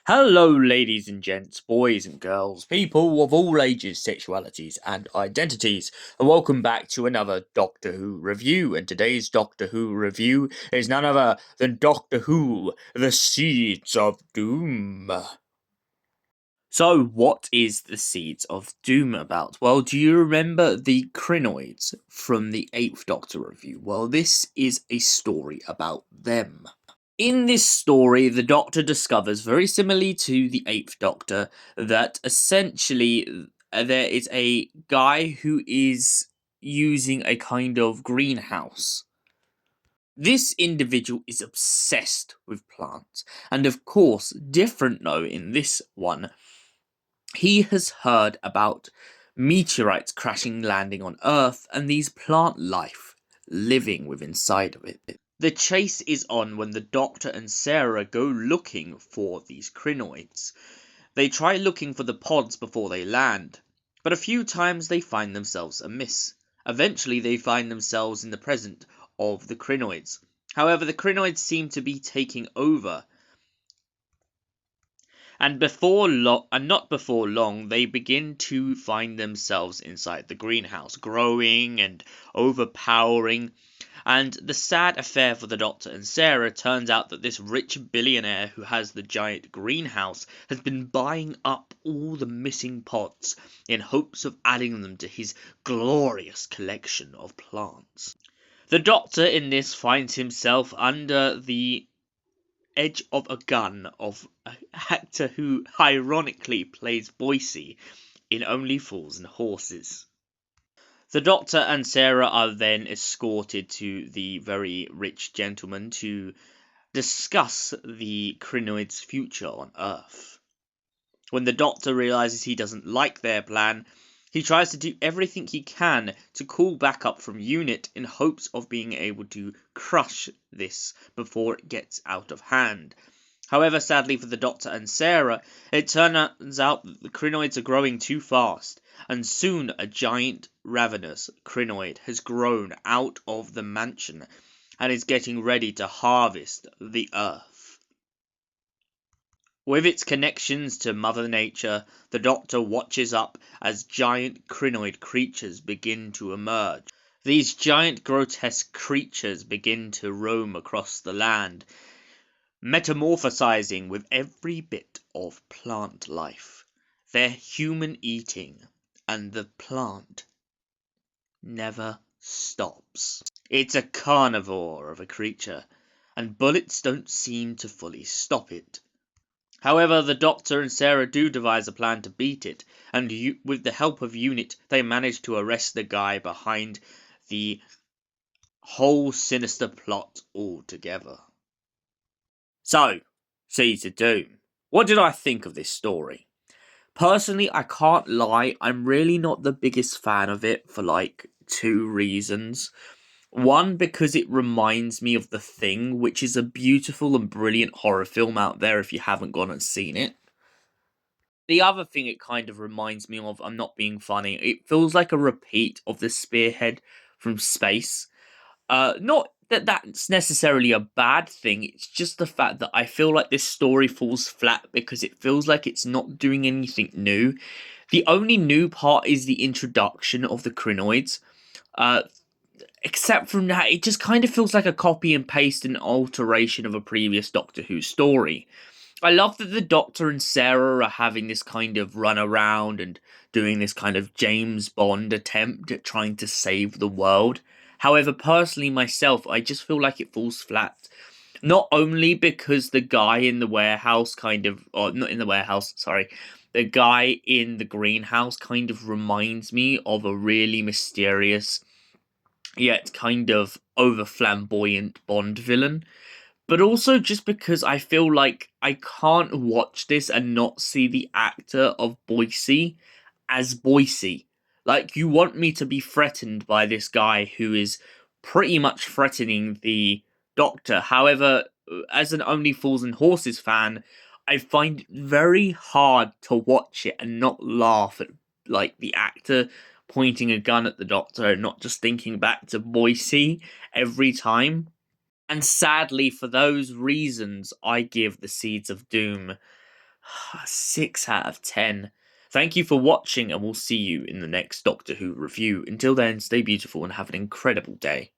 Hello, ladies and gents, boys and girls, people of all ages, sexualities, and identities, and welcome back to another Doctor Who review. And today's Doctor Who review is none other than Doctor Who, The Seeds of Doom. So, what is the Seeds of Doom about? Well, do you remember the Kyrnoids from the 8th Doctor review? Well, this is a story about them. In this story, the Doctor discovers, very similarly to the 8th Doctor, that essentially there is a guy who is using a kind of greenhouse. This individual is obsessed with plants, and of course, different though in this one, he has heard about meteorites crashing landing on Earth and these plant life living within inside of it. The chase is on when the Doctor and Sarah go looking for these Kyrnoids. They try looking for the pods before they land, but a few times they find themselves amiss. Eventually they find themselves in the presence of the Kyrnoids. However, the Kyrnoids seem to be taking over, and not before long, they begin to find themselves inside the greenhouse, growing and overpowering. And the sad affair for the Doctor and Sarah turns out that this rich billionaire who has the giant greenhouse has been buying up all the missing pods in hopes of adding them to his glorious collection of plants. The Doctor in this finds himself under the edge of a gun of an actor who ironically plays Boise in Only Fools and Horses. The Doctor and Sarah are then escorted to the very rich gentleman to discuss the Kyrnoids' future on Earth. When the Doctor realizes he doesn't like their plan, he tries to do everything he can to call back up from UNIT in hopes of being able to crush this before it gets out of hand. However, sadly for the Doctor and Sarah, it turns out that the Kyrnoids are growing too fast, and soon a giant ravenous Kyrnoid has grown out of the mansion and is getting ready to harvest the Earth. With its connections to Mother Nature, the Doctor watches up as giant Kyrnoid creatures begin to emerge. These giant grotesque creatures begin to roam across the land, metamorphosizing with every bit of plant life. They're human eating, and the plant never stops. It's a carnivore of a creature, and bullets don't seem to fully stop it. However, the Doctor and Sarah do devise a plan to beat it, and with the help of UNIT, they manage to arrest the guy behind the whole sinister plot altogether. So, Seeds of Doom. What did I think of this story? Personally, I can't lie, I'm really not the biggest fan of it for like 2 reasons. One, because it reminds me of The Thing, which is a beautiful and brilliant horror film out there if you haven't gone and seen it. The other thing it kind of reminds me of, I'm not being funny, it feels like a repeat of the Spearhead from Space. Not that that's necessarily a bad thing, it's just the fact that I feel like this story falls flat because it feels like it's not doing anything new. The only new part is the introduction of the Kyrnoids. Except from that, it just kind of feels like a copy and paste and alteration of a previous Doctor Who story. I love that the Doctor and Sarah are having this kind of run around and doing this kind of James Bond attempt at trying to save the world. However, personally myself, I just feel like it falls flat. Not only because the guy in the warehouse not in the warehouse, sorry. The guy in the greenhouse kind of reminds me of a really mysterious, yet kind of over flamboyant Bond villain. But also just because I feel like I can't watch this and not see the actor of Boise as Boise. Like, you want me to be threatened by this guy who is pretty much threatening the Doctor. However, as an Only Fools and Horses fan, I find it very hard to watch it and not laugh at like the actor pointing a gun at the Doctor and not just thinking back to Boise every time. And sadly, for those reasons, I give the Seeds of Doom a 6 out of 10. Thank you for watching, and we'll see you in the next Doctor Who review. Until then, stay beautiful and have an incredible day.